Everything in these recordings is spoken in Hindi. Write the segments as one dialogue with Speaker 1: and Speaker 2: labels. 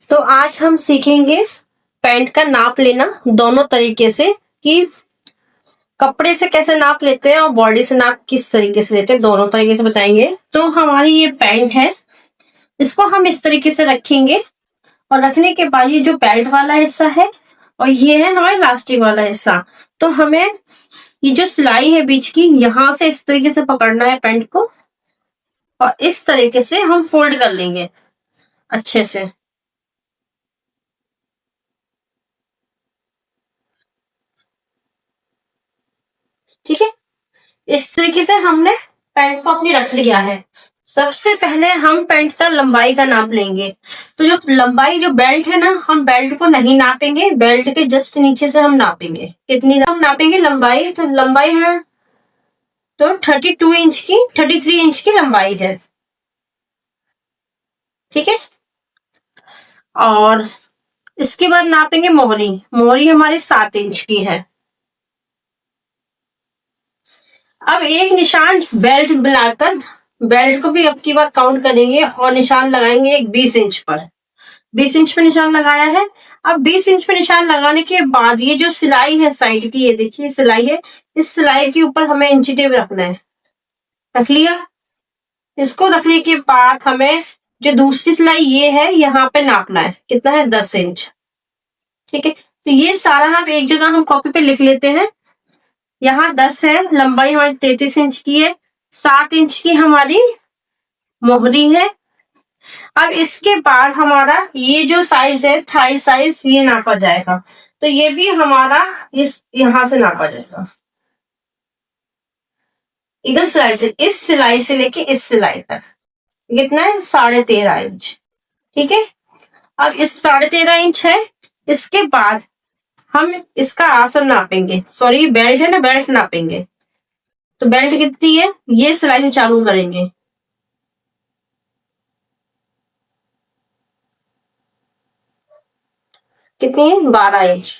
Speaker 1: तो आज हम सीखेंगे पैंट का नाप लेना दोनों तरीके से, कि कपड़े से कैसे नाप लेते हैं और बॉडी से नाप किस तरीके से लेते हैं, दोनों तरीके से बताएंगे। तो हमारी ये पैंट है, इसको हम इस तरीके से रखेंगे और रखने के बाद ये जो बेल्ट वाला हिस्सा है और ये है हमारा इलास्टिक वाला हिस्सा। तो हमें ये जो सिलाई है बीच की, यहां से इस तरीके से पकड़ना है पैंट को और इस तरीके से हम फोल्ड कर लेंगे अच्छे से। ठीक है, इस तरीके से हमने पैंट को अपनी रख लिया है। सबसे पहले हम पैंट का लंबाई का नाप लेंगे। तो जो लंबाई, जो बेल्ट है ना, हम बेल्ट को नहीं नापेंगे, बेल्ट के जस्ट नीचे से हम नापेंगे। कितनी हम नापेंगे लंबाई? तो लंबाई है तो 32 इंच की, 33 इंच की लंबाई है। ठीक है, और इसके बाद नापेंगे मोहरी। मोहरी हमारी 7 इंच की है। अब एक निशान बेल्ट बनाकर बेल्ट को भी अब की बार काउंट करेंगे और निशान लगाएंगे एक 20 इंच पर। 20 इंच पे निशान लगाया है। अब 20 इंच पे निशान लगाने के बाद ये जो सिलाई है साइड की, ये देखिए सिलाई है, इस सिलाई के ऊपर हमें इंची टेप रखना है। रख लिया। इसको रखने के बाद हमें जो दूसरी सिलाई ये है, यहाँ पे नापना है। कितना है? 10 इंच। ठीक है, तो ये सारा नाप एक जगह हम कॉपी पे लिख लेते हैं। यहाँ 10 है, लंबाई हमारी 33 इंच की है, 7 इंच की हमारी मोहरी है। अब इसके बाद हमारा ये जो साइज है, थाई साइज, ये नापा जाएगा। तो ये भी हमारा इस यहां से नापा जाएगा, एकदम सिलाई से, इस सिलाई से लेके इस सिलाई तक। कितना है? 13.5 इंच। ठीक है, अब इस 13.5 इंच है। इसके बाद हम इसका आसन नापेंगे, सॉरी बेल्ट है ना, बेल्ट नापेंगे। तो बेल्ट कितनी है? ये सिलाई से चालू करेंगे। कितनी है? 12 इंच।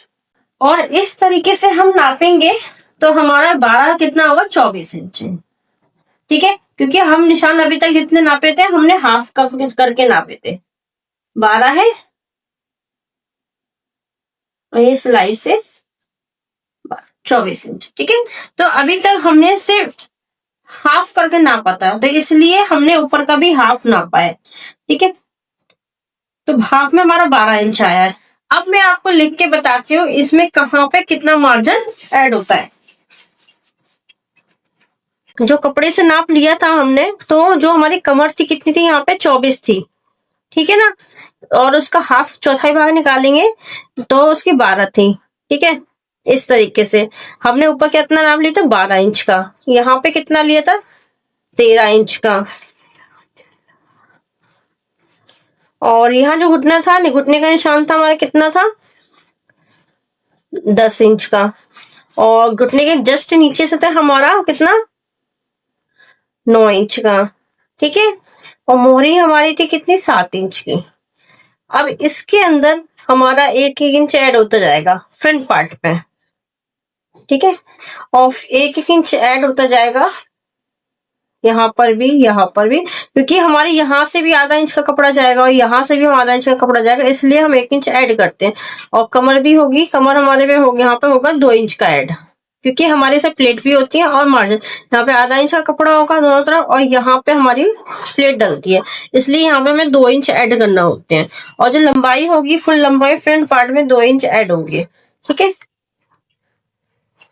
Speaker 1: और इस तरीके से हम नापेंगे तो हमारा 12 कितना होगा? 24 इंच। ठीक है, क्योंकि हम निशान अभी तक जितने नापे थे, हमने हाफ करके नापे थे। 12 है और ये सिलाई से 24 इंच। ठीक है, तो अभी तक हमने सिर्फ हाफ करके नापा था, तो इसलिए हमने ऊपर का भी हाफ नापा है। ठीक है, तो हाफ में हमारा 12 इंच आया है। अब मैं आपको लिख के बताती हूँ इसमें कहाँ पे कितना मार्जिन ऐड होता है। जो कपड़े से नाप लिया था हमने, तो जो हमारी कमर थी कितनी थी? यहाँ पे 24 थी। ठीक है ना, और उसका हाफ चौथाई भाग निकालेंगे तो उसकी 12 थी। ठीक है, इस तरीके से हमने ऊपर कितना नाप लिया था? 12 इंच का। यहाँ पे कितना लिया था? 13 इंच का। और यहाँ जो घुटना था, घुटने का निशान था हमारा, कितना था? 10 इंच का। और घुटने के जस्ट नीचे से था हमारा कितना? 9 इंच का। ठीक है, और मोहरी हमारी थी कितनी? 7 इंच की। अब इसके अंदर हमारा 1-1 इंच ऐड होता जाएगा फ्रंट पार्ट पे। ठीक है, और 1-1 इंच ऐड होता जाएगा यहाँ पर भी, यहाँ पर भी, क्योंकि हमारे यहाँ से भी आधा इंच का कपड़ा जाएगा और यहाँ से भी हम आधा इंच का कपड़ा जाएगा, इसलिए हम 1 इंच ऐड करते हैं। और कमर भी होगी, कमर हमारे पे होगी, यहाँ पे होगा 2 इंच का ऐड, क्योंकि हमारे से प्लेट भी होती है और मार्जिन। यहाँ पे आधा इंच का कपड़ा होगा दोनों तरफ और यहाँ पे हमारी प्लेट डलती है, इसलिए यहाँ पे हमें 2 इंच ऐड करना होते हैं। और जो लंबाई होगी, फुल लंबाई फ्रंट पार्ट में 2 इंच ऐड होंगे। ठीक है,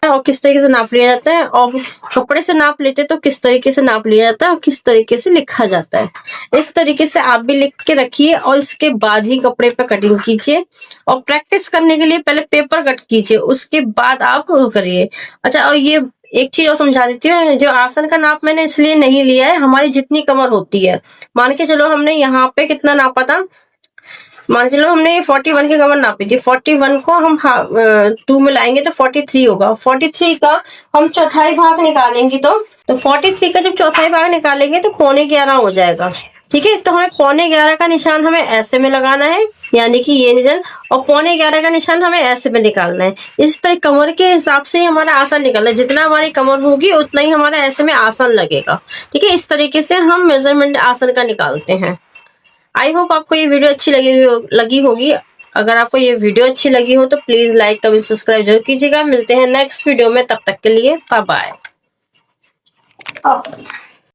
Speaker 1: और किस तरीके से नाप लिया जाता है, और कपड़े से नाप लेते तो किस तरीके से नाप लिया जाता है और किस तरीके से लिखा जाता है। इस तरीके से आप भी लिख के रखिए और इसके बाद ही कपड़े पे कटिंग कीजिए। और प्रैक्टिस करने के लिए पहले पेपर कट कीजिए, उसके बाद आप वो करिए। अच्छा, और ये एक चीज और समझा देती हूँ, जो आसन का नाप मैंने इसलिए नहीं लिया है, हमारी जितनी कमर होती है, मान के चलो हमने यहाँ पे कितना नापा था, मान के चलो हमने 41 की कमर नापी थी, 41 को हम 2 में लाएंगे तो 43 होगा। 43 का हम चौथाई भाग निकालेंगे तो 43 का जब चौथाई भाग निकालेंगे तो 11.25 हो जाएगा। ठीक है, तो हमें 11.25 का निशान हमें ऐसे में लगाना है, यानी कि ये निशान, और 11.25 का निशान हमें ऐसे में निकालना है। इस तरह कमर के हिसाब से ही हमारा आसन निकलना है, जितना हमारी कमर होगी उतना ही हमारा ऐसे में आसन लगेगा। ठीक है, इस तरीके से हम मेजरमेंट आसन का निकालते हैं। आई होप आपको ये वीडियो अच्छी लगी होगी। अगर आपको ये वीडियो अच्छी लगी हो तो प्लीज लाइक कमेंट सब्सक्राइब जरूर कीजिएगा। मिलते हैं नेक्स्ट वीडियो में, तब तक के लिए बाय बाय।